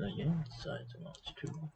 Again, size amounts too much.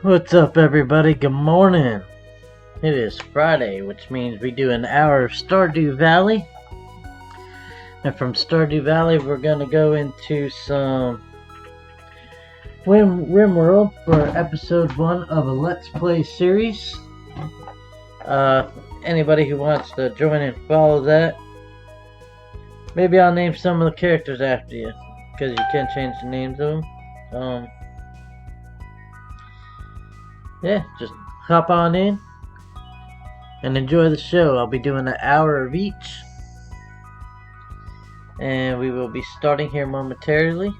What's up, everybody? Good morning. It is Friday, which means we do an hour of Stardew Valley. And from Stardew Valley, we're going to go into some RimWorld for episode 1 of a Let's Play series. Anybody who wants to join and follow that, maybe I'll name some of the characters after you, because you can change the names of them. Yeah, just hop on in and enjoy the show. I'll be doing an hour of each, and we will be starting here momentarily.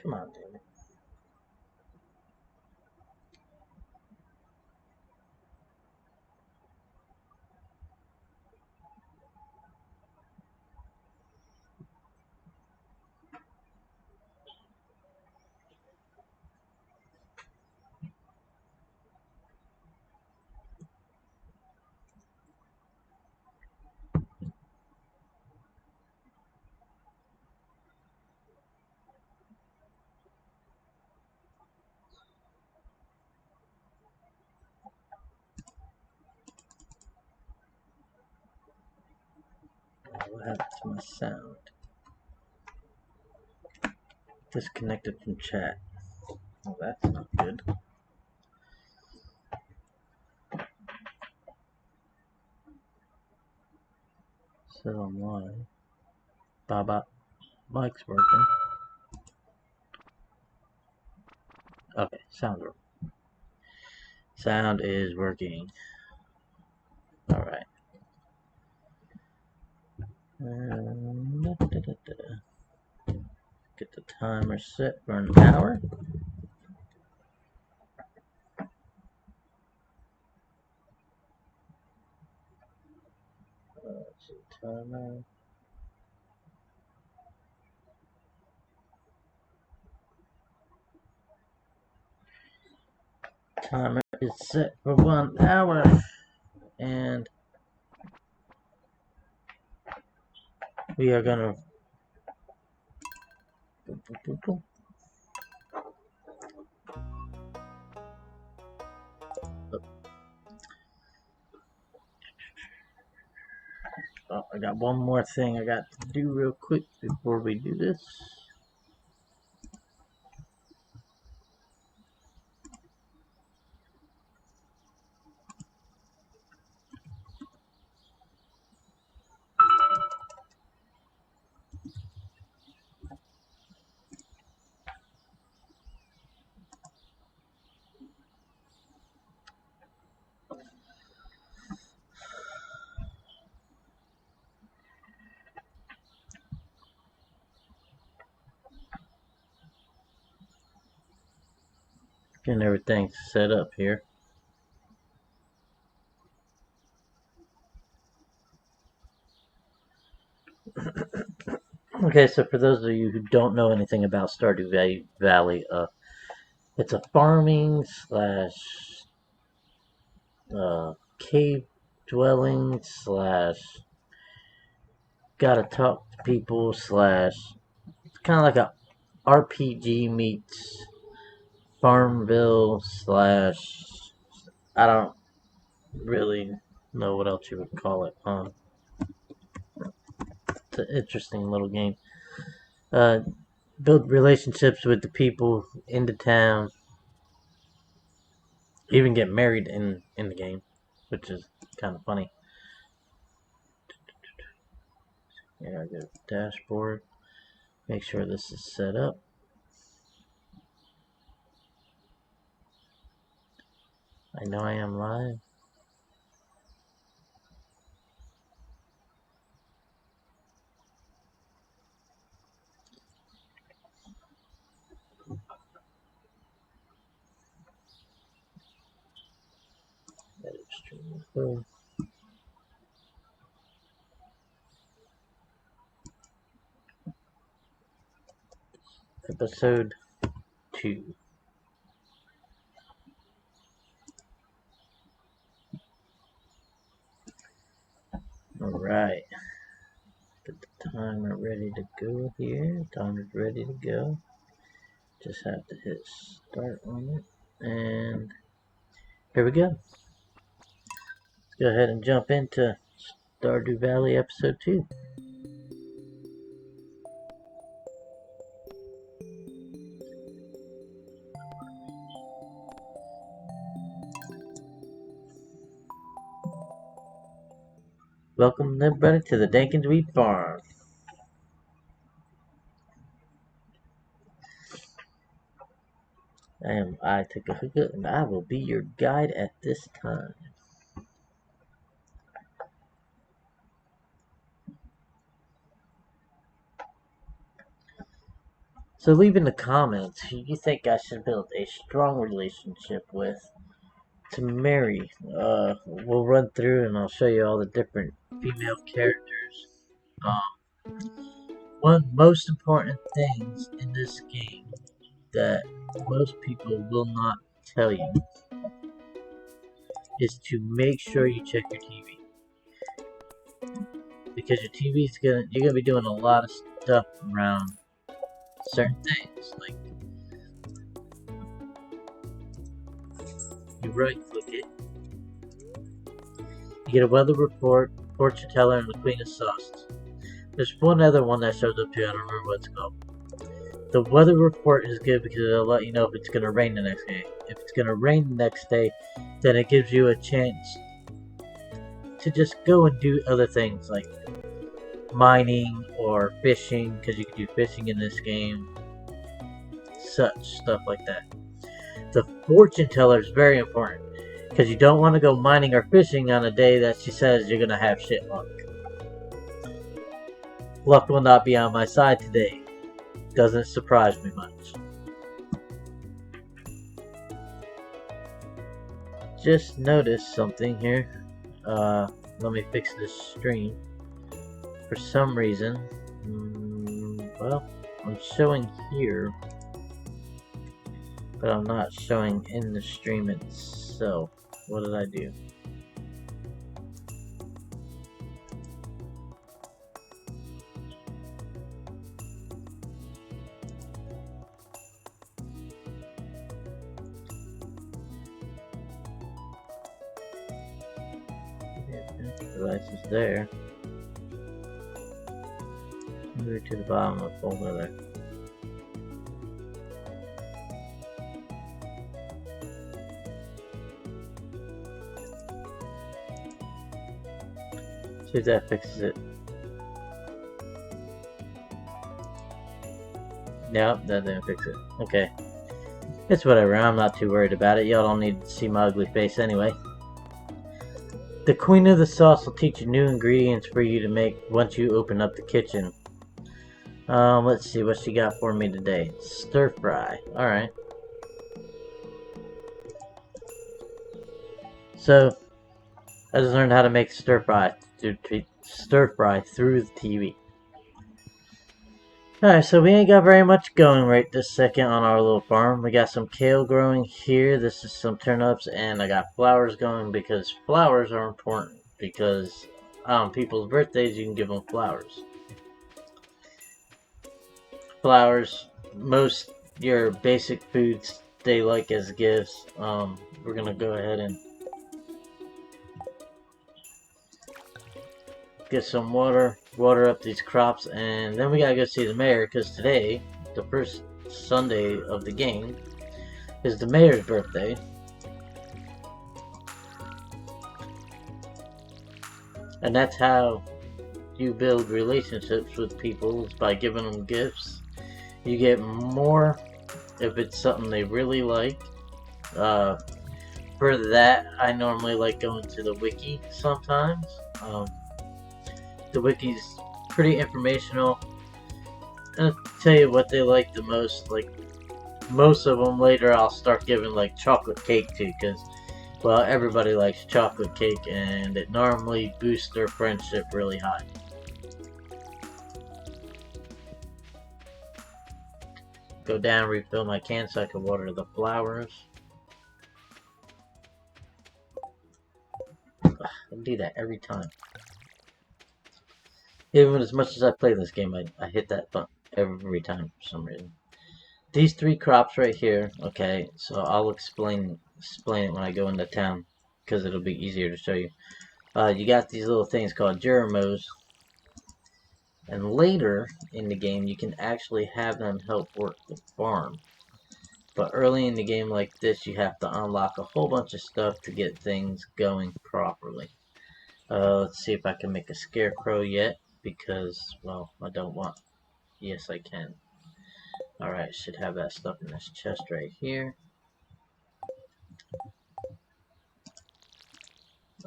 Come on, damn it. What happened to my sound? Disconnected from chat. Oh, that's not good. Sit online. Baba. Mic's working. Okay, sound's working. Sound is working. Alright. Get the timer set for an hour. Let's see, timer. Timer is set for 1 hour. And we are gonna oh, I got one more thing I got to do real quick before we do this. Getting everything set up here. Okay, so for those of you who don't know anything about Stardew Valley, it's a farming slash cave dwelling slash gotta talk to people slash it's kind of like a RPG meets Farmville slash I don't really know what else you would call it. It's an interesting little game. Uh, Build relationships with the people in the town. Even get married in the game, which is kind of funny. Yeah, I go dashboard. Make sure this is set up. I know I am live. Edit stream. Oh, episode 2. Alright. Get the timer ready to go here. Timer's ready to go. Just have to hit start on it. And here we go. Let's go ahead and jump into Stardew Valley episode 2. Welcome everybody to the Dankins Wheat Farm. I Takahuka, and I will be your guide at this time. So leave in the comments who you think I should build a strong relationship with to marry. We'll run through and I'll show you all the different female characters. One of the most important things in this game that most people will not tell you is to make sure you check your TV. Because your TV's you're gonna be doing a lot of stuff around certain things. Like you right click it, you get a weather report, fortune teller, and the Queen of Sauces. There's one other one that shows up too, I don't remember what it's called. The weather report is good because it'll let you know if it's going to rain the next day. If it's going to rain the next day, then it gives you a chance to just go and do other things like mining or fishing, because you can do fishing in this game. Such stuff like that. The fortune teller is very important because you don't want to go mining or fishing on a day that she says you're going to have shit luck. Luck will not be on my side today. Doesn't surprise me much. Just noticed something here. Let me fix this stream. For some reason, well, I'm showing here, but I'm not showing in the stream itself. What did I do? Device is there. Move to the bottom of the folder there. See if that fixes it. Nope, that didn't fix it. Okay. It's whatever, I'm not too worried about it. Y'all don't need to see my ugly face anyway. The Queen of the Sauce will teach you new ingredients for you to make once you open up the kitchen. Let's see what she got for me today. Stir fry. Alright. So I just learned how to make stir fry through the TV. Alright, so we ain't got very much going right this second on our little farm. We got some kale growing here. This is some turnips, and I got flowers going because flowers are important. Because on people's birthdays, you can give them flowers. Flowers, most your basic foods they like as gifts. We're gonna go ahead and get some water up these crops, and then we gotta go see the mayor because today, the first Sunday of the game, is the mayor's birthday. And that's how you build relationships with people, is by giving them gifts. You get more if it's something they really like. For that, I normally like going to the wiki sometimes. The wiki's pretty informational. I'll tell you what they like the most. Like, most of them later I'll start giving like chocolate cake to, because, well, everybody likes chocolate cake and it normally boosts their friendship really high. Go down, refill my can so I can water the flowers. I do that every time. Even as much as I play this game, I hit that button every time for some reason. These three crops right here, okay, so I'll explain it when I go into town, because it'll be easier to show you. You got these little things called Jeremos, and later in the game you can actually have them help work the farm. But early in the game like this, you have to unlock a whole bunch of stuff to get things going properly. Let's see if I can make a scarecrow yet, because, well, I don't want... Yes, I can. Alright, should have that stuff in this chest right here.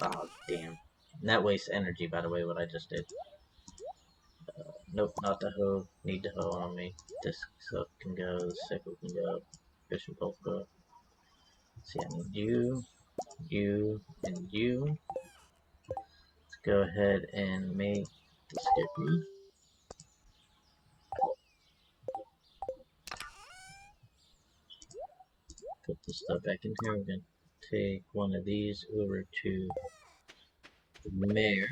Oh, damn. And that wastes energy, by the way, what I just did. Nope, not the hoe. Need the hoe on me. This stuff can go, the sickle can go, fishing pole go. See, I need you, and you. Let's go ahead and make the scarecrow. Put this stuff back in here. We're going to take one of these over to the mayor.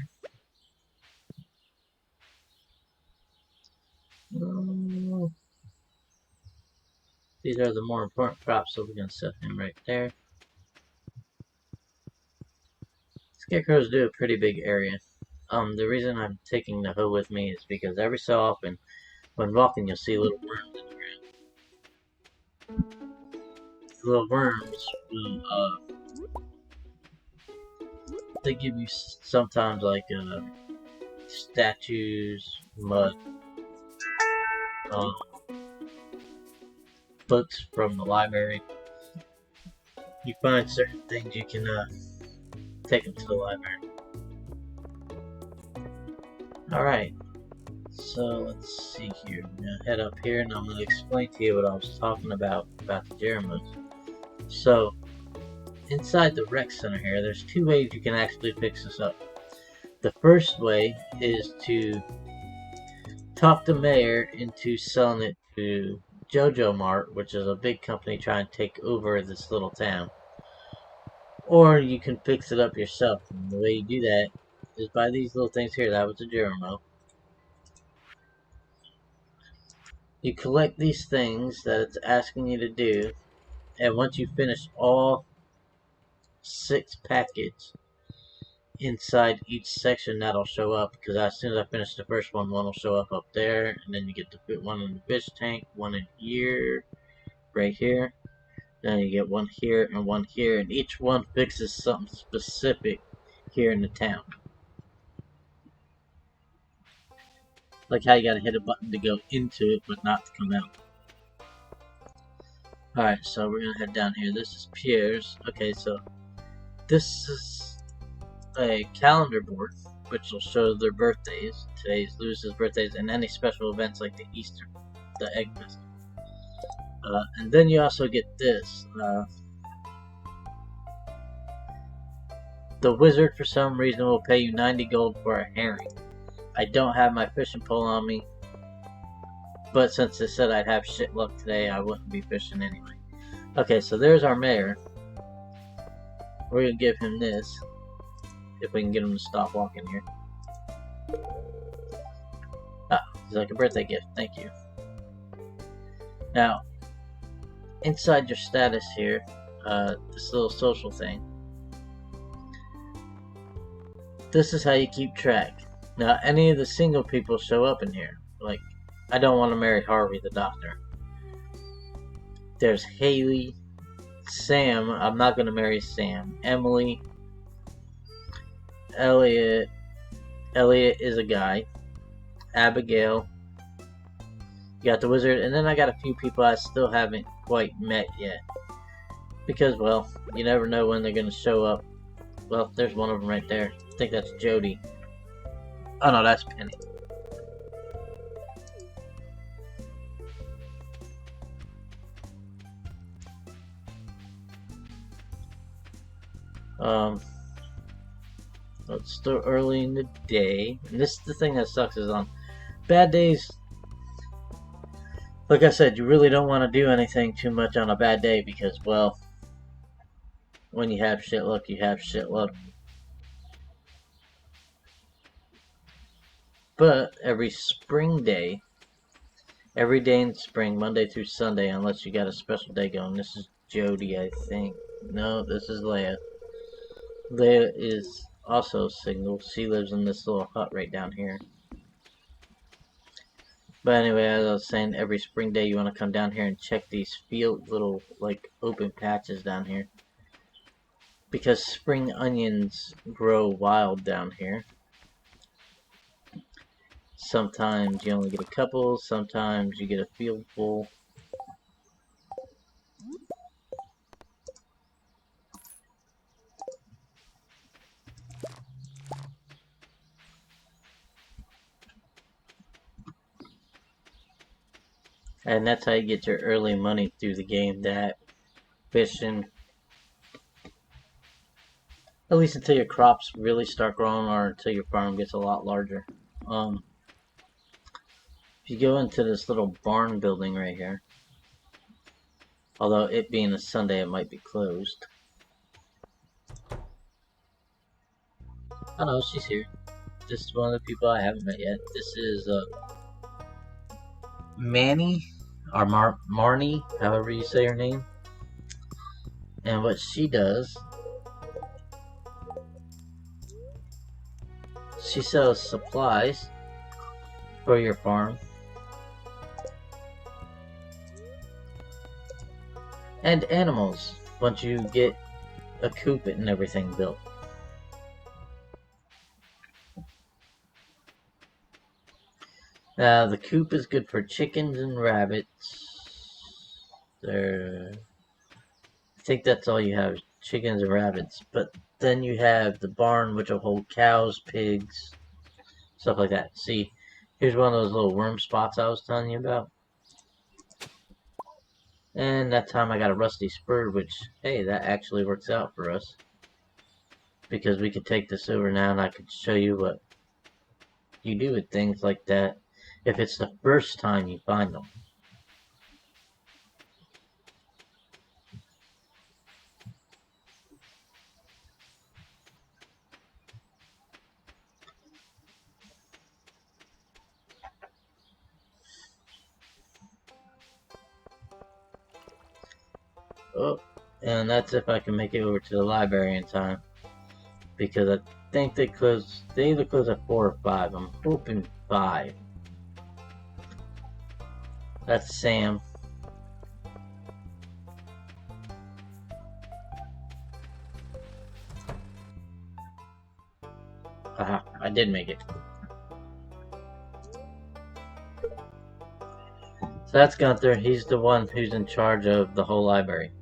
These are the more important crops, so we're going to set him right there. Scarecrows do a pretty big area. The reason I'm taking the hoe with me is because every so often, when walking, you'll see little worms in the ground. The little worms will, they give you sometimes like, statues, mud, books from the library. You find certain things, you can, take them to the library. Alright, so let's see here. I'm going to head up here and I'm going to explain to you what I was talking about the Jeremos. So, inside the rec center here, there's two ways you can actually fix this up. The first way is to talk the mayor into selling it to JoJo Mart, which is a big company trying to take over this little town. Or you can fix it up yourself. And the way you do that is by these little things here. That was a Jeremo. You collect these things that it's asking you to do, and once you finish all 6 packets inside each section, that'll show up, because as soon as I finish the first one, one will show up there, and then you get to put one in the fish tank, one in here, right here, then you get one here and one here, and each one fixes something specific here in the town. Like how you gotta hit a button to go into it, but not to come out. Alright, so we're gonna head down here. This is Pierre's. Okay, so this is a calendar board, which will show their birthdays. Today's Lewis's birthdays, and any special events like the Easter, the Egg Festival. And then you also get this. The wizard, for some reason, will pay you 90 gold for a herring. I don't have my fishing pole on me, but since it said I'd have shit luck today, I wouldn't be fishing anyway. Okay, so there's our mayor. We're gonna give him this, if we can get him to stop walking here. Ah, it's like a birthday gift, thank you. Now, inside your status here, this little social thing. This is how you keep track. Now, any of the single people show up in here. Like, I don't want to marry Harvey the doctor. There's Haley, Sam, I'm not going to marry Sam, Emily, Elliot is a guy, Abigail, you got the wizard, and then I got a few people I still haven't quite met yet. Because, well, you never know when they're going to show up. Well, there's one of them right there. I think that's Jody. Oh no, that's Penny. It's still early in the day. And this is the thing that sucks, is on bad days. Like I said, you really don't want to do anything too much on a bad day because, well, when you have shit luck, you have shit luck. But every spring day, every day in spring, Monday through Sunday, unless you got a special day going. This is Jody, I think. No, this is Leia. Leia is also single. She lives in this little hut right down here. But anyway, as I was saying, every spring day you want to come down here and check these little, like, open patches down here. Because spring onions grow wild down here. Sometimes you only get a couple, sometimes you get a field full. And that's how you get your early money through the game, that fishing. At least until your crops really start growing or until your farm gets a lot larger. If you go into this little barn building right here, although it being a Sunday, it might be closed. Oh no, she's here. This is one of the people I haven't met yet. This is Manny, or Marnie, however you say her name. And what she does, she sells supplies for your farm. And animals, once you get a coop and everything built. The coop is good for chickens and rabbits. I think that's all you have, chickens and rabbits. But then you have the barn, which will hold cows, pigs, stuff like that. See, here's one of those little worm spots I was telling you about. And that time I got a rusty spur, which, hey, that actually works out for us. Because we could take this over now and I could show you what you do with things like that if it's the first time you find them. Oh, and that's if I can make it over to the library in time. Because I think they either close at 4 or 5. I'm hoping 5. That's Sam. Aha, I did make it. So that's Gunther. He's the one who's in charge of the whole library.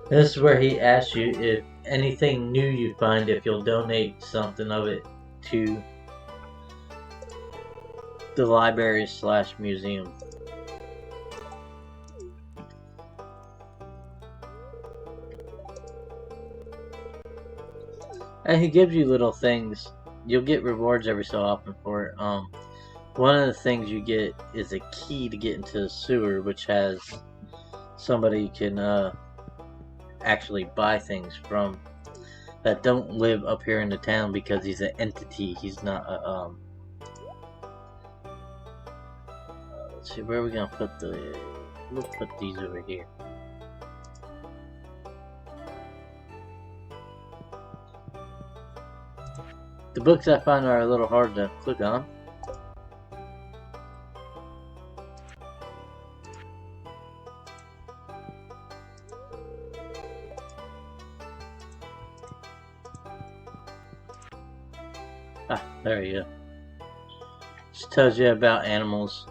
This is where he asks you if anything new you find, if you'll donate something of it to the library / museum. And he gives you little things. You'll get rewards every so often for it. One of the things you get is a key to get into the sewer, which has somebody you can actually buy things from that don't live up here in the town because he's an entity. He's not a let's see, where are we gonna put the? We'll put these over here. The books I find are a little hard to click on. Ah, there you go. Just tells you about animals.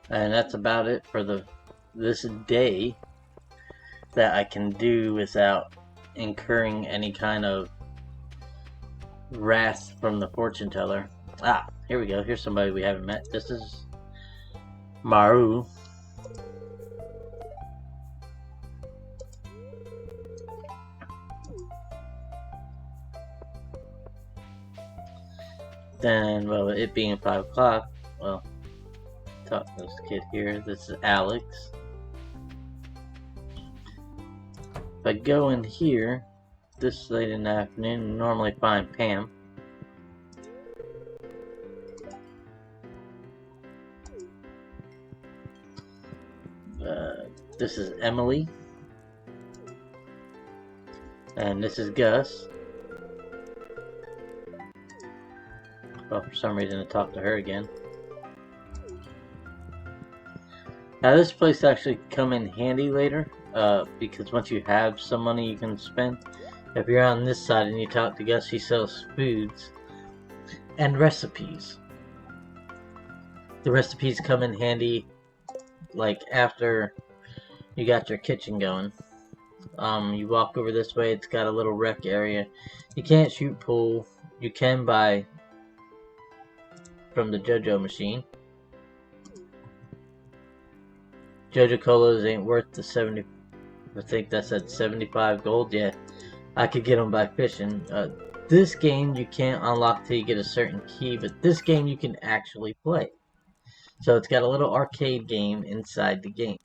And that's about it for this day that I can do without incurring any kind of wrath from the fortune teller. Ah, here we go. Here's somebody we haven't met. This is Maru. Then, well, it being 5 o'clock, well, talk to this kid here. This is Alex. If I go in here, this late in the afternoon, normally find Pam. This is Emily. And this is Gus. Well, for some reason I talked to her again. Now this place actually come in handy later, because once you have some money you can spend. If you're on this side and you talk to Gus, he sells foods and recipes. The recipes come in handy like after you got your kitchen going. You walk over this way, it's got a little rec area. You can't shoot pool. You can buy from the JoJo machine. JoJo Colas ain't worth the 70. I think that's at 75 gold. Yeah, I could get them by fishing. This game you can't unlock till you get a certain key, but this game you can actually play. So it's got a little arcade game inside the game.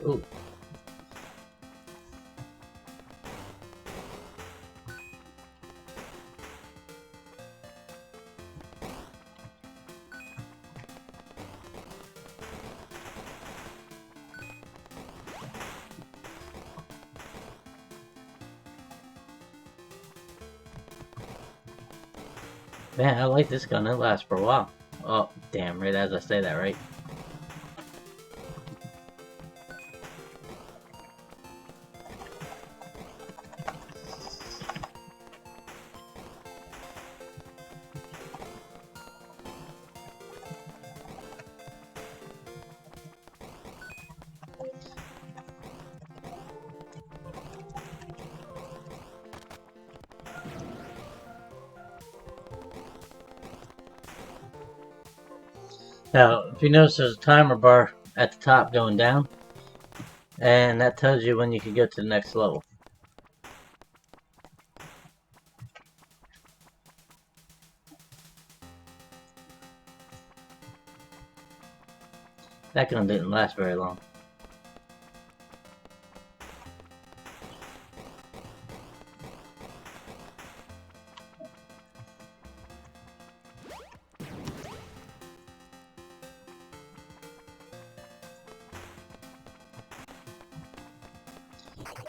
Ooh. Man, I like this gun. It lasts for a while. Oh, damn, right as I say that, right? Now, if you notice, there's a timer bar at the top going down, and that tells you when you can go to the next level. That gun didn't last very long.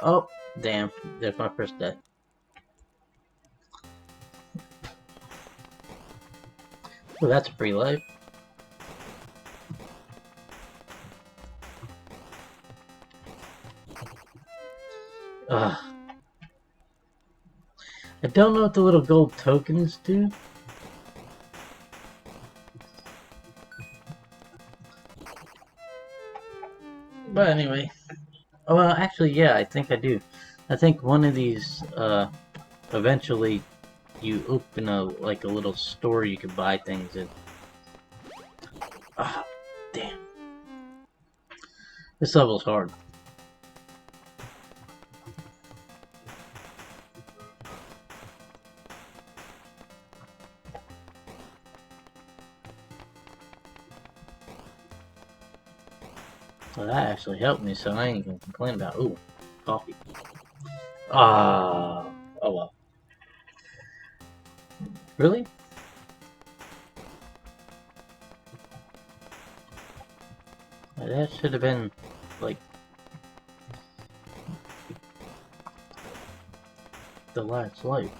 Oh, damn. There's my first death. Well, that's a free life. Ugh. I don't know what the little gold tokens do. But anyway. Oh, well, actually, yeah, I think I do. I think one of these, eventually you open a little store you can buy things in. Ah, damn. This level's hard. Well, that actually helped me, so I ain't gonna complain about. Ooh, coffee. Ah, oh well. Really? That should have been like the last life.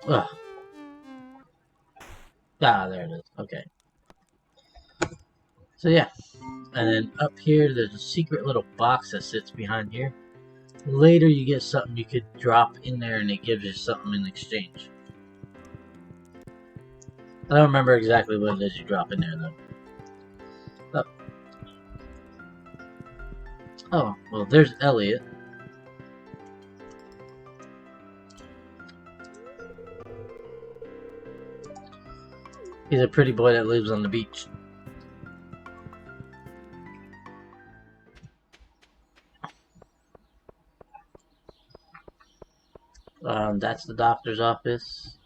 Ugh. Ah, there it is. Okay. So yeah, and then up here there's a secret little box that sits behind here. Later you get something you could drop in there and it gives you something in exchange. I don't remember exactly what it is you drop in there though. Oh, well there's Elliot. He's a pretty boy that lives on the beach. That's the doctor's office.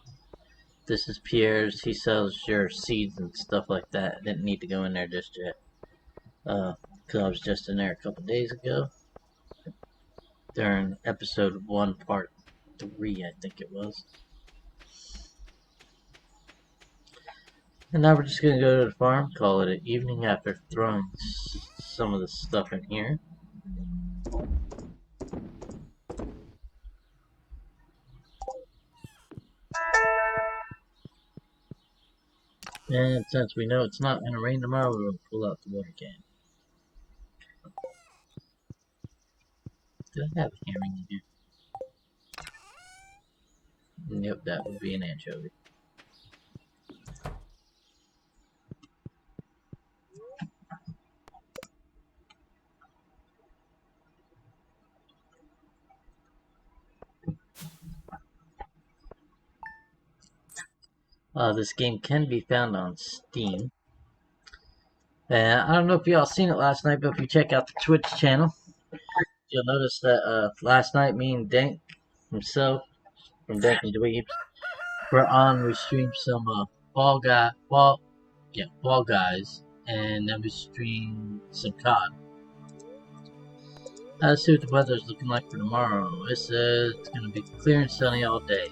This is Pierre's. He sells your seeds and stuff like that. I didn't need to go in there just yet. Because I was just in there a couple days ago. During episode 1, part 3, I think it was. And now we're just going to go to the farm, call it an evening after throwing some of the stuff in here. And since we know it's not going to rain tomorrow, we'll pull out the water can. Did I have a herring in here? Yep, that would be an anchovy. This game can be found on Steam. And I don't know if y'all seen it last night, but if you check out the Twitch channel, you'll notice that last night me and Dank himself from Dank and Dweebs were on. We streamed some Fall Guys, and then we streamed some COD. Let's see what the weather's looking like for tomorrow. It says it's gonna be clear and sunny all day.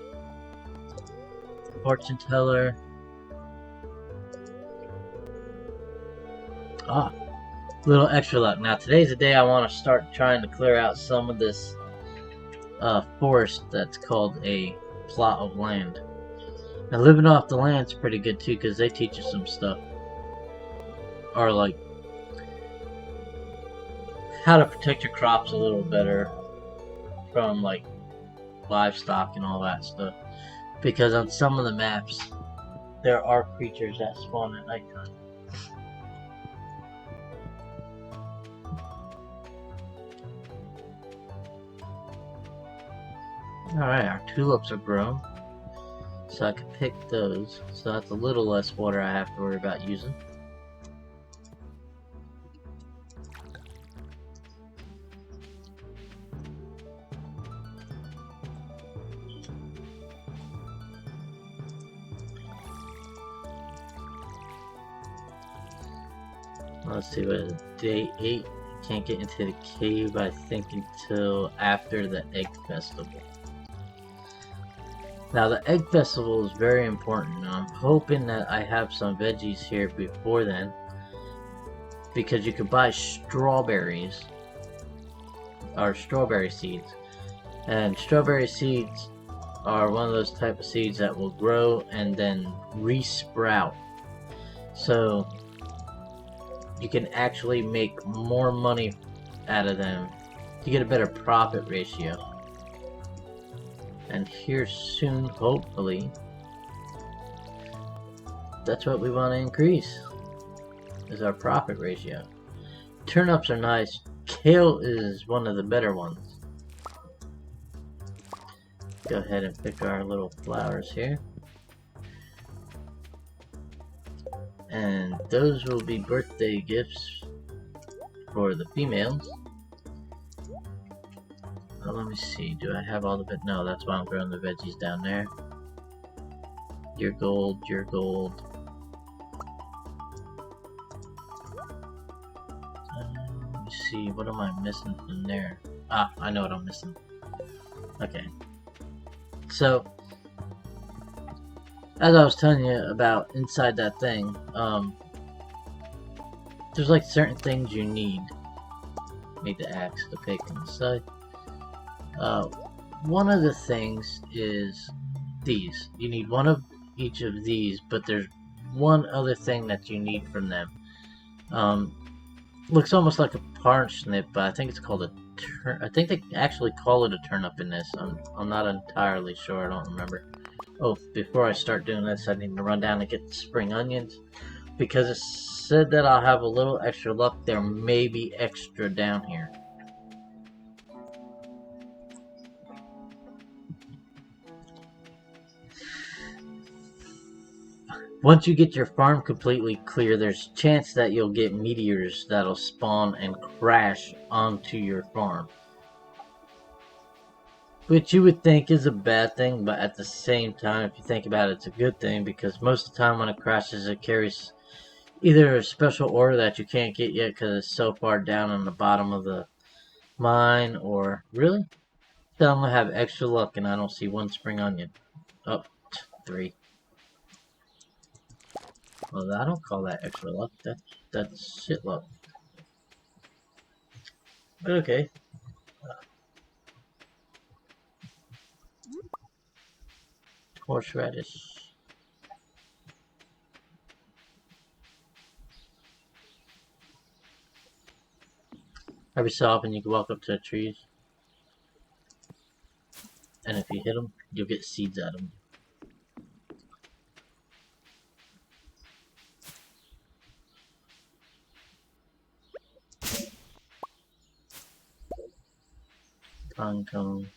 Fortune teller. Ah, little extra luck. Now today's the day I want to start trying to clear out some of this forest that's called a plot of land. Now living off the land's pretty good too, because they teach you some stuff. Or like how to protect your crops a little better from like livestock and all that stuff. Because on some of the maps there are creatures that spawn at nighttime. Alright, our tulips are grown, so I can pick those, so that's a little less water I have to worry about using. Let's see, what is it? Day 8. Can't get into the cave, I think, until after the egg festival. Now the egg festival is very important. I'm hoping that I have some veggies here before then, because you could buy strawberries or strawberry seeds, and strawberry seeds are one of those type of seeds that will grow and then re-sprout. So you can actually make more money out of them. You get a better profit ratio. And here soon, hopefully, that's what we want to increase, is our profit ratio. Turnips are nice. Kale is one of the better ones. Go ahead and pick our little flowers here. And those will be birthday gifts for the females. Oh, let me see, do I have all the bit? No, that's why I'm growing the veggies down there. You're gold, you're gold. Let me see, what am I missing from there? Ah, I know what I'm missing. Okay. So, as I was telling you about inside that thing, there's like certain things you need. Need the axe, the pick, and the scythe. One of the things is these. You need one of each of these, but there's one other thing that you need from them. Looks almost like a parsnip, but I think it's called a I think they actually call it a turnip in this. I'm not entirely sure. I don't remember. Oh, before I start doing this, I need to run down and get the spring onions, because it said that I'll have a little extra luck. There may be extra down here. Once you get your farm completely clear, there's a chance that you'll get meteors that'll spawn and crash onto your farm. Which you would think is a bad thing, but at the same time, if you think about it, it's a good thing, because most of the time when it crashes, it carries either a special ore that you can't get yet because it's so far down on the bottom of the mine, or really? So I'm going to have extra luck and I don't see one spring onion. Oh, 3. Well, I don't call that extra luck. That's shit luck. But okay. Horseradish. Every so often you can walk up to the trees, and if you hit them, you'll get seeds out of them. Pine cone.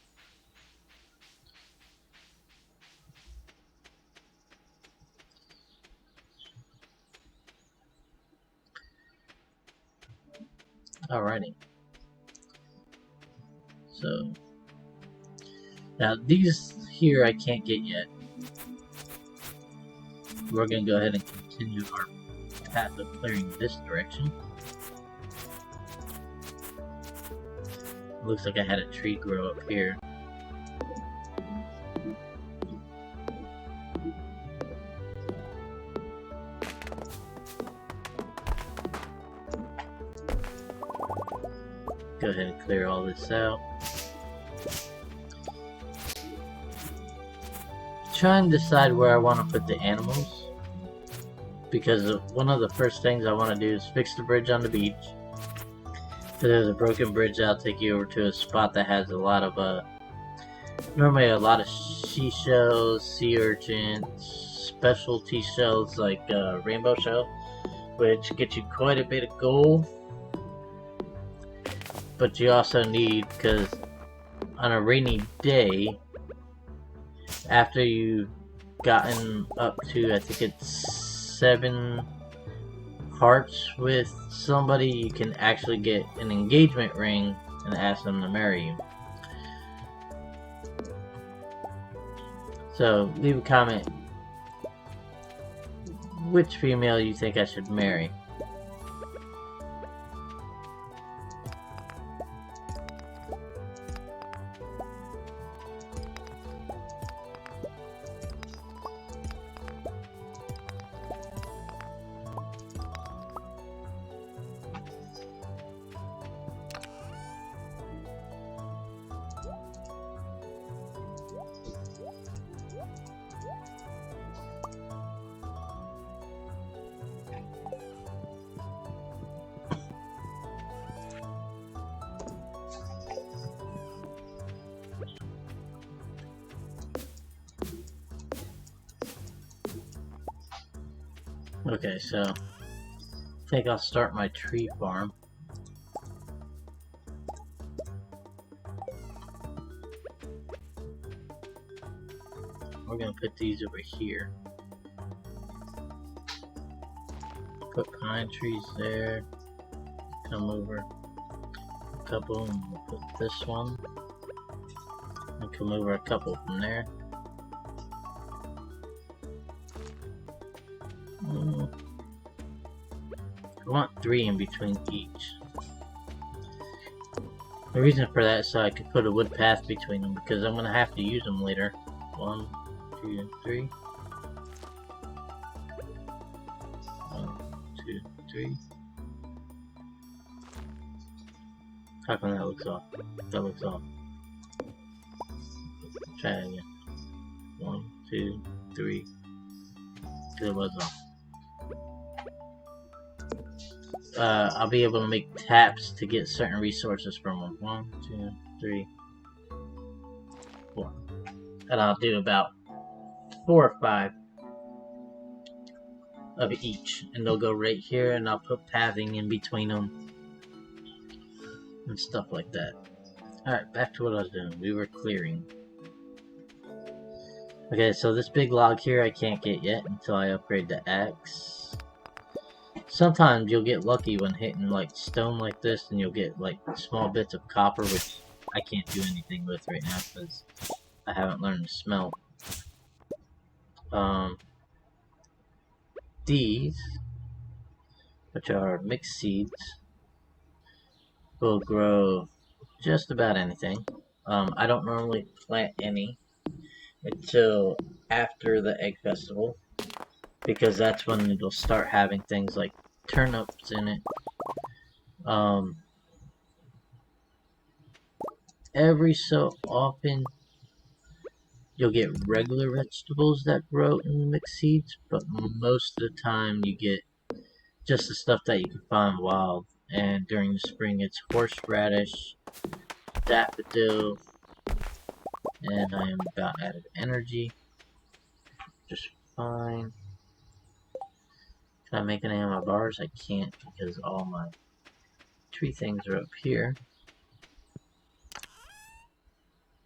Alrighty. So now these here I can't get yet. We're gonna go ahead and continue our path of clearing this direction. Looks like I had a tree grow up here. Go ahead and clear all this out. Try and decide where I want to put the animals, because one of the first things I want to do is fix the bridge on the beach. So there's a broken bridge that'll take you over to a spot that has a lot of normally a lot of seashells, sea urchins, specialty shells like rainbow shell, which get you quite a bit of gold. But you also need, because on a rainy day, after you've gotten up to, I think it's 7 hearts with somebody, you can actually get an engagement ring and ask them to marry you. So leave a comment which female you think I should marry. Okay, so I think I'll start my tree farm. We're gonna put these over here. Put pine trees there. Come over a couple, and we'll put this one. And come over a couple from there. I want 3 in between each. The reason for that is so I could put a wood path between them, because I'm gonna have to use them later. 1, 2, 3. 1, 2, 3. How come that looks off? That looks off. Try it again. 1, 2, 3. It was off. I'll be able to make taps to get certain resources from them. 1, 2, 3, 4. And I'll do about 4 or 5 of each. And they'll go right here, and I'll put pathing in between them. And stuff like that. Alright, back to what I was doing. We were clearing. Okay, so this big log here I can't get yet until I upgrade the axe. Sometimes you'll get lucky when hitting like stone like this, and you'll get like small bits of copper, which I can't do anything with right now because I haven't learned to smelt. These, which are mixed seeds, will grow just about anything. I don't normally plant any until after the egg festival, because that's when it'll start having things like turnips in it. Every so often you'll get regular vegetables that grow in mixed seeds, but most of the time you get just the stuff that you can find wild. And during the spring it's horseradish, daffodil, and I am about out of energy. Just fine. Can I make any of my bars? I can't because all my tree things are up here.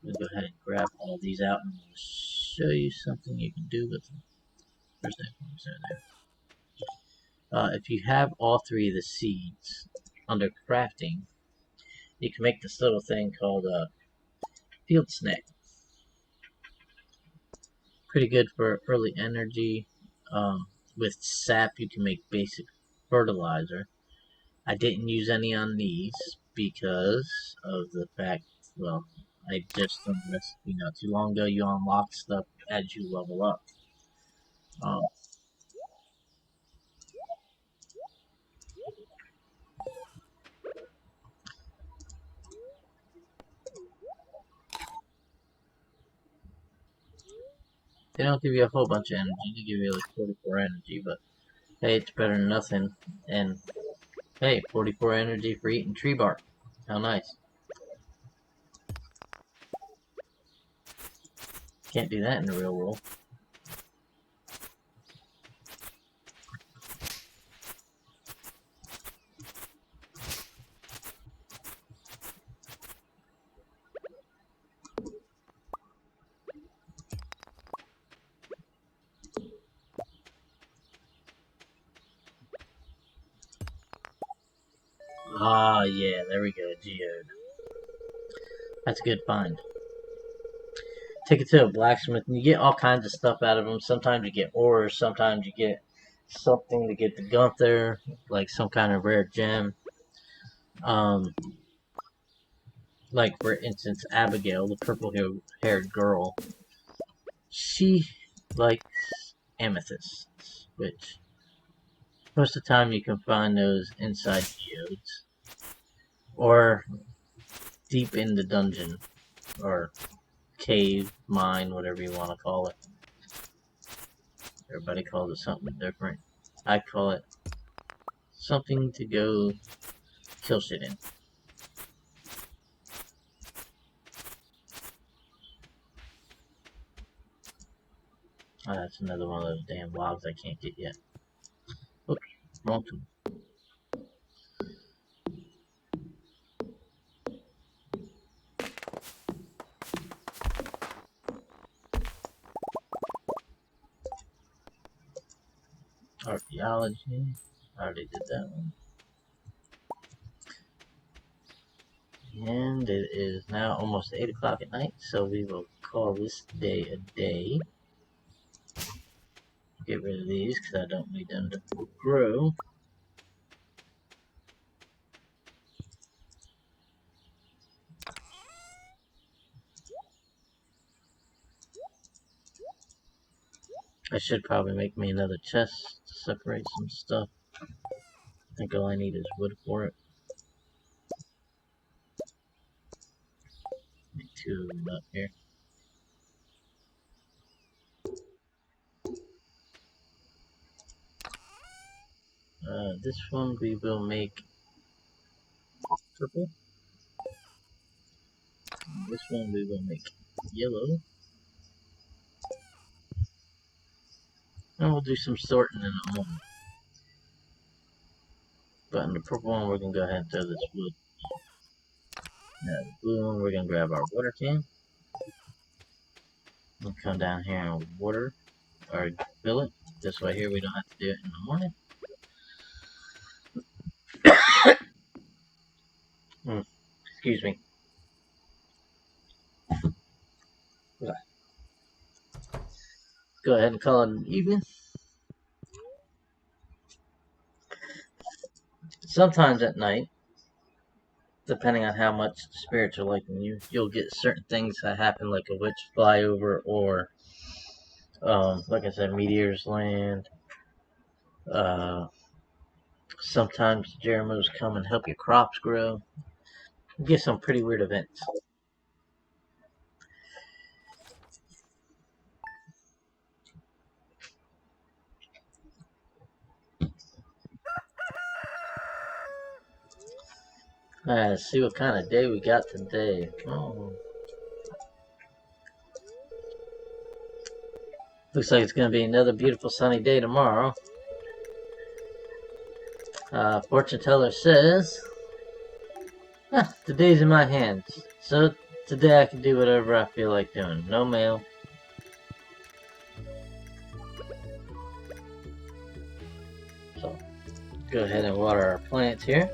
I'm gonna go ahead and grab all these out and show you something you can do with them. Where's that? There. If you have all 3 of the seeds under crafting, you can make this little thing called a field snack. Pretty good for early energy. With sap, you can make basic fertilizer. I didn't use any on these because of the fact, well, I just done the recipe not too long ago. You unlock stuff as you level up. They don't give you a whole bunch of energy. They give you like 44 energy, but hey, it's better than nothing. And hey, 44 energy for eating tree bark. How nice. Can't do that in the real world. Ah, yeah, there we go, geode. That's a good find. Take it to a blacksmith, and you get all kinds of stuff out of them. Sometimes you get ores, sometimes you get something to get the gunther, like some kind of rare gem. Like for instance, Abigail, the purple-haired girl, she likes amethysts, which most of the time you can find those inside geodes or deep in the dungeon or cave, mine, whatever you want to call it. Everybody calls it something different. I call it something to go kill shit in. Oh, that's another one of those damn logs I can't get yet. Multiple. Archaeology. I already did that one. And it is now almost 8 o'clock at night, so we will call this day a day. Get rid of these because I don't need them to grow. I should probably make me another chest to separate some stuff. I think all I need is wood for it. Make 2 of them up here. This one we will make purple. This one we will make yellow. And we'll do some sorting in a moment. But in the purple one, we're going to go ahead and throw this wood. Now, the blue one, we're going to grab our water can. We'll come down here and water or fill it. This way here, we don't have to do it in the morning. Excuse me. Go ahead and call it an evening. Sometimes at night, depending on how much the spirits are liking you, you'll get certain things that happen, like a witch fly over, or like I said, meteors land. Sometimes Jeremos come and help your crops grow. You get some pretty weird events. Let's see what kind of day we got today. Looks like it's going to be another beautiful sunny day tomorrow. Fortune teller says, the day's in my hands, so today I can do whatever I feel like doing. No mail. So, go ahead and water our plants here.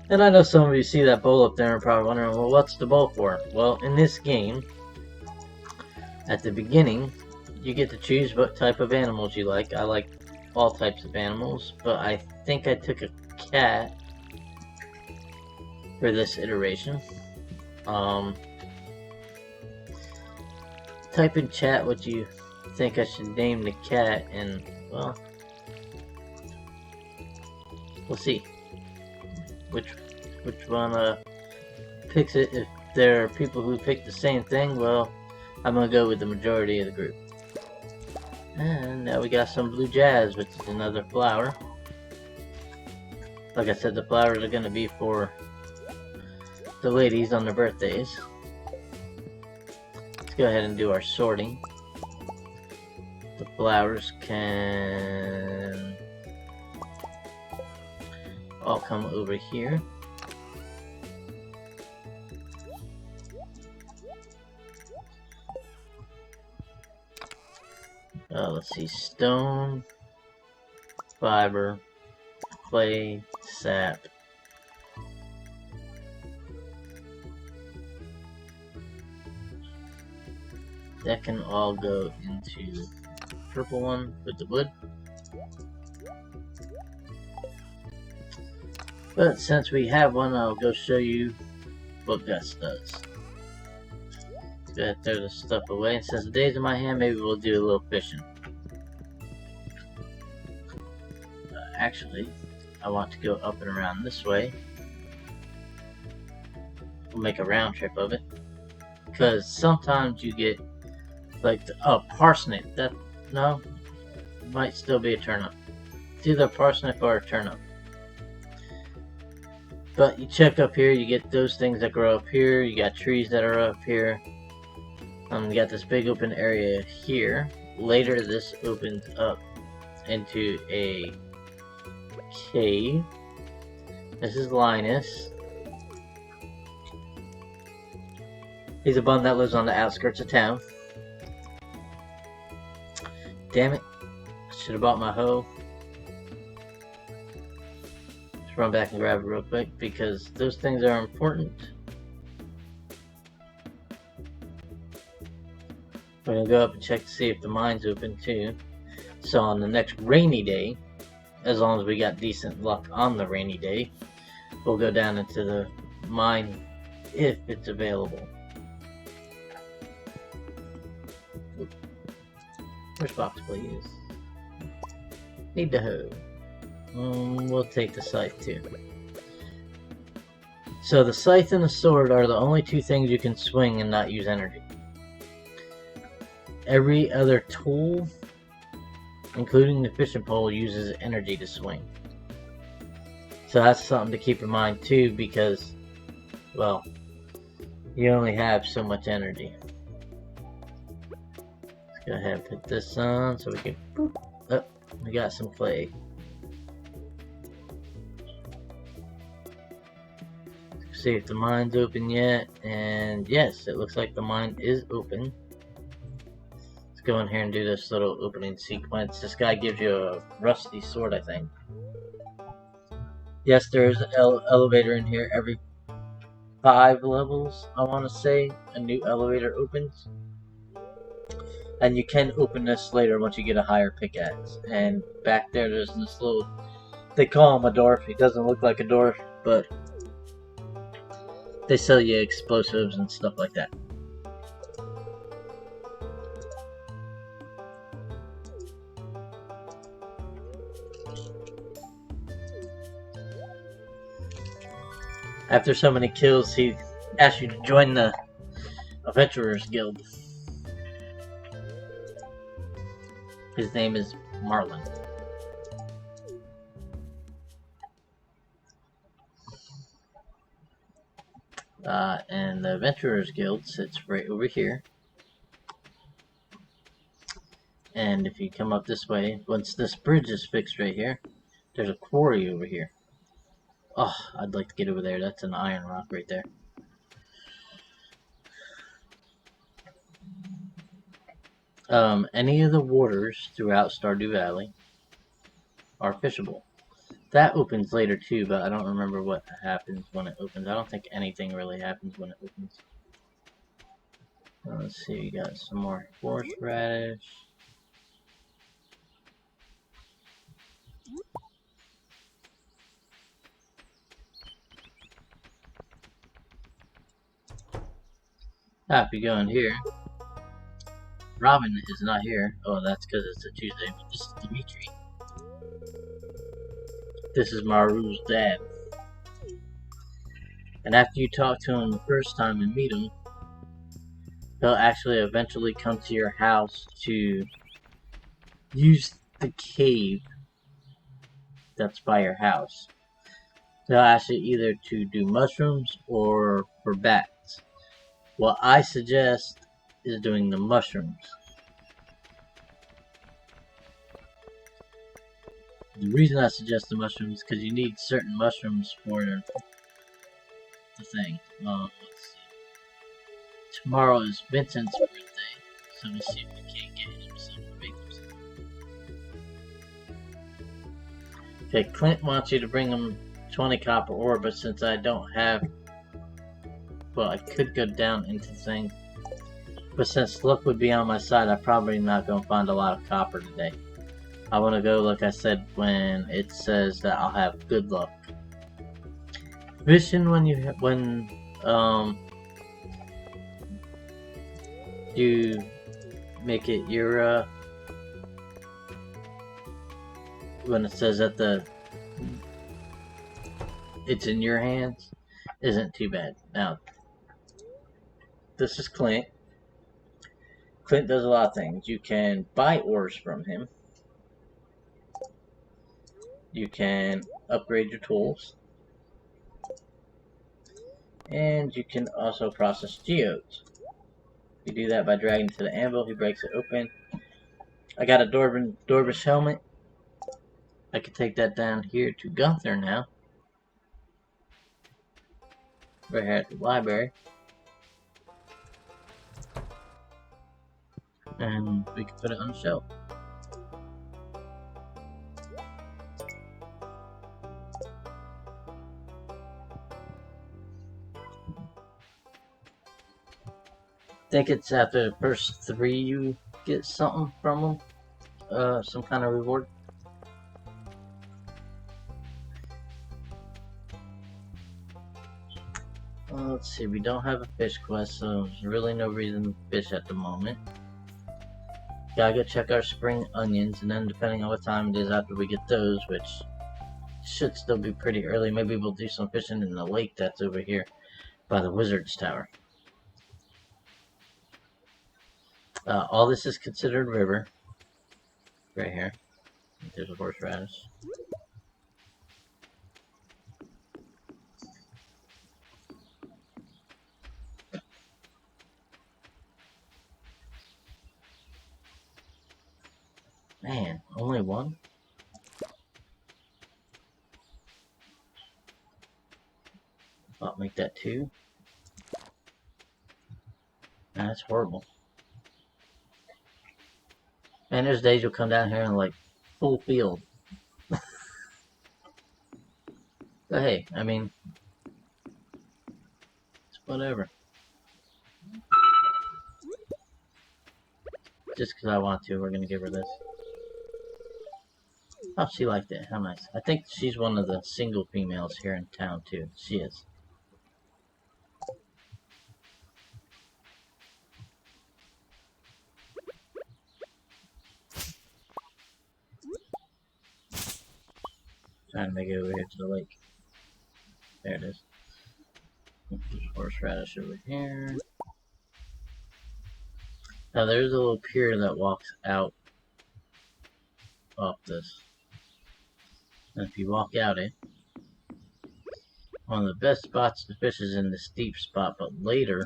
And I know some of you see that bowl up there and probably wondering, well, what's the bowl for? Well, in this game, at the beginning, you get to choose what type of animals you like. I like all types of animals, but I think I took a cat for this iteration. Type in chat what you think I should name the cat, and, well, we'll see which one picks it. If there are people who pick the same thing, well, I'm gonna go with the majority of the group. And now we got some blue jazz, which is another flower. Like I said, the flowers are gonna be for the ladies on their birthdays. Let's go ahead and do our sorting. The flowers can all come over here. Let's see, stone, fiber, clay, sap. That can all go into the purple one with the wood. But since we have one, I'll go show you what Gus does. Go ahead and throw this stuff away. And since the day's in my hand, maybe we'll do a little fishing. Actually, I want to go up and around this way. We'll make a round trip of it. Because sometimes you get like a parsnip. That, no, might still be a turnip. It's either a parsnip or a turnip. But you check up here, you get those things that grow up here. You got trees that are up here. You got this big open area here. Later this opens up into a cave. This is Linus. He's a bum that lives on the outskirts of town. Damn it. I should have bought my hoe. Let's run back and grab it real quick because those things are important. We're going to go up and check to see if the mine's open too. So on the next rainy day, as long as we got decent luck on the rainy day, we'll go down into the mine if it's available. Where's box, please? Need the hoe. We'll take the scythe too. So the scythe and the sword are the only two things you can swing and not use energy. Every other tool, including the fishing pole, uses energy to swing. So that's something to keep in mind too, because, well, you only have so much energy. Let's go ahead and put this on so we can, boop, oh, we got some clay. Let's see if the mine's open yet, and yes, it looks like the mine is open. Go in here and do this little opening sequence. This guy gives you a rusty sword, I think. Yes, there is an elevator in here. Every 5 levels, I want to say, a new elevator opens. And you can open this later once you get a higher pickaxe. And back there, there's this little, they call him a dwarf. He doesn't look like a dwarf, but they sell you explosives and stuff like that. After so many kills, he asks you to join the Adventurers Guild. His name is Marlin. And the Adventurers Guild sits right over here. And if you come up this way, once this bridge is fixed right here, there's a quarry over here. Oh, I'd like to get over there. That's an iron rock right there. Any of the waters throughout Stardew Valley are fishable. That opens later too, but I don't remember what happens when it opens. I don't think anything really happens when it opens. Let's see, we got some more horseradish. If you go in here, Robin is not here. Oh, that's because it's a Tuesday, but this is Dimitri. This is Maru's dad. And after you talk to him the first time and meet him, he'll actually eventually come to your house to use the cave that's by your house. They'll ask you either to do mushrooms or for bats. What I suggest is doing the mushrooms. The reason I suggest the mushrooms is because you need certain mushrooms for the thing. Let's see. Tomorrow is Vincent's birthday, so we'll see if we can't get him some to make them some. Okay, Clint wants you to bring him 20 copper ore, but since I don't have, well, I could go down into the thing, but since luck would be on my side, I'm probably not going to find a lot of copper today. I want to go, like I said, when it says that I'll have good luck. Vision when you make it your when it says that it's in your hands, isn't too bad. Now, this is Clint. Clint does a lot of things. You can buy ores from him. You can upgrade your tools. And you can also process geodes. You do that by dragging to the anvil. He breaks it open. I got a Dorbish helmet. I could take that down here to Gunther now. Right here at the library. And we can put it on the shelf. I think it's after the first 3 you get something from them. Some kind of reward. Let's see, we don't have a fish quest, so there's really no reason to fish at the moment. Gotta go check our spring onions, and then depending on what time it is after we get those, which should still be pretty early, maybe we'll do some fishing in the lake that's over here by the Wizard's Tower. All this is considered river. Right here. There's a horseradish. Man, only one? I'll make that 2. Man, that's horrible. And there's days you'll come down here and like full field. But hey, I mean, it's whatever. Just because I want to, we're gonna give her this. Oh, she liked it. How nice. I think she's one of the single females here in town too. She is. Trying to make it over here to the lake. There it is. There's horseradish over here. Now there's a little pier that walks out off this. And if you walk out it, one of the best spots to fish is in this deep spot, but later,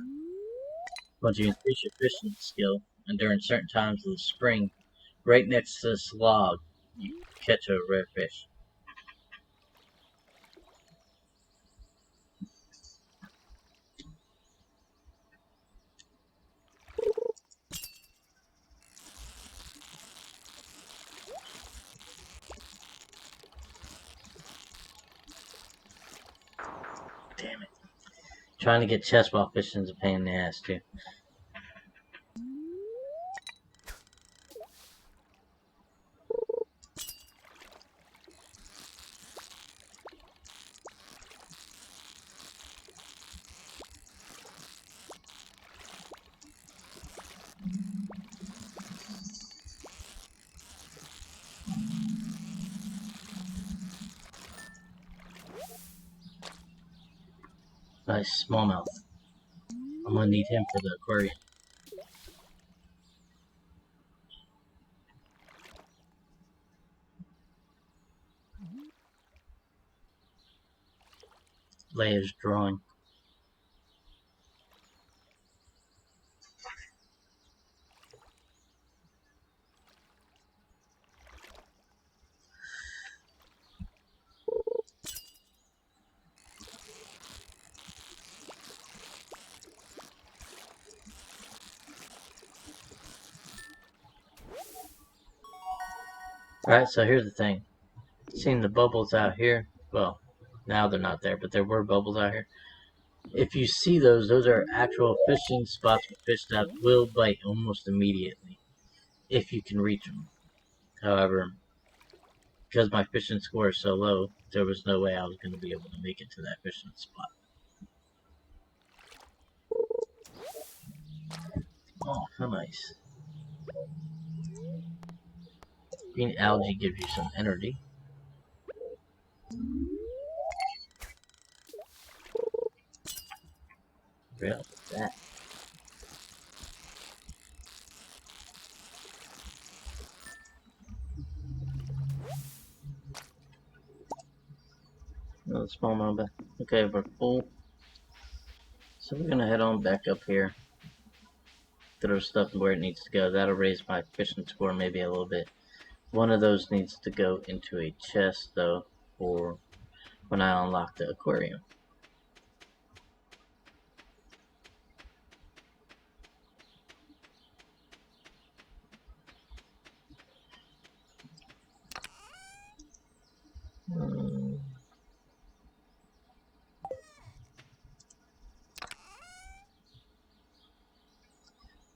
once you increase your fishing skill, and during certain times of the spring, right next to this log, you catch a rare fish. Damn it. Trying to get chest while fishing is a pain in the ass, too. Nice smallmouth. I'm gonna need him for the aquarium. Leia's drawing. Alright, so here's the thing. Seeing the bubbles out here, well, now they're not there, but there were bubbles out here. If you see those are actual fishing spots for fish that will bite almost immediately, if you can reach them. However, because my fishing score is so low, there was no way I was going to be able to make it to that fishing spot. Oh, how nice. Green algae gives you some energy. Really? That. Another small number. Okay, we're full. So we're gonna head on back up here. Throw stuff where it needs to go. That'll raise my fishing score maybe a little bit. One of those needs to go into a chest, though, for when I unlock the aquarium.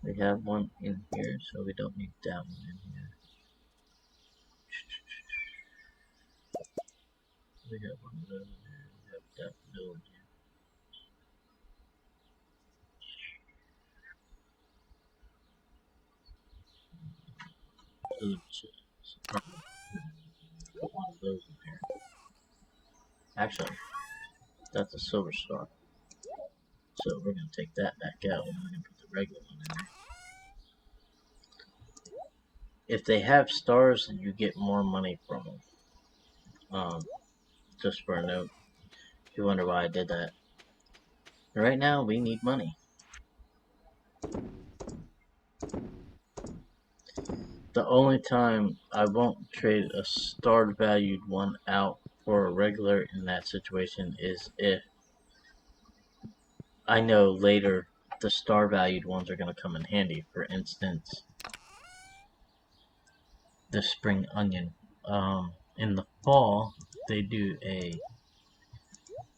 We have one in here, so we don't need that one in here. We have one of those in here. We have that building. Put one of those in here. Actually, that's a silver star. So we're gonna take that back out and we're gonna put the regular one in there. If they have stars, you get more money from them. Just for a note, if you wonder why I did that. Right now, we need money. The only time I won't trade a star valued one out for a regular in that situation is if I know later the star valued ones are going to come in handy. For instance, the spring onion. In the fall, they do a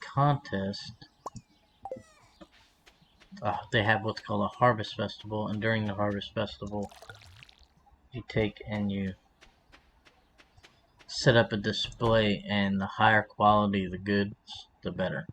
contest. They have what's called a harvest festival, and during the harvest festival, you take and you set up a display, and the higher quality the goods, the better.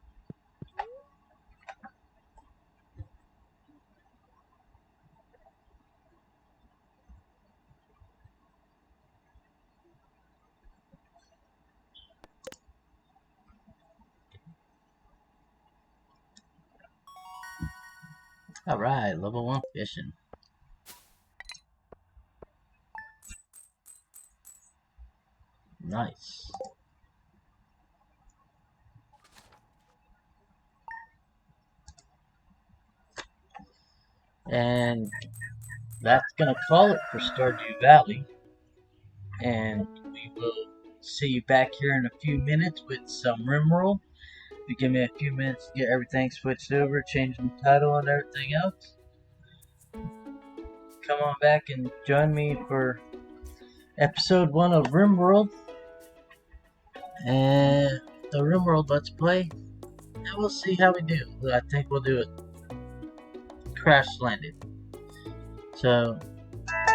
Alright, level 1 fishing. Nice. And that's gonna call it for Stardew Valley. And we will see you back here in a few minutes with some Rimworld. If you give me a few minutes to get everything switched over, change the title and everything else, come on back and join me for episode 1 of Rimworld and the Rimworld Let's Play, and we'll see how we do. I think we'll do it crash landed. So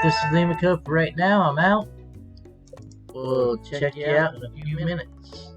this is Limako for right now. I'm out. We'll check you out in a few minutes.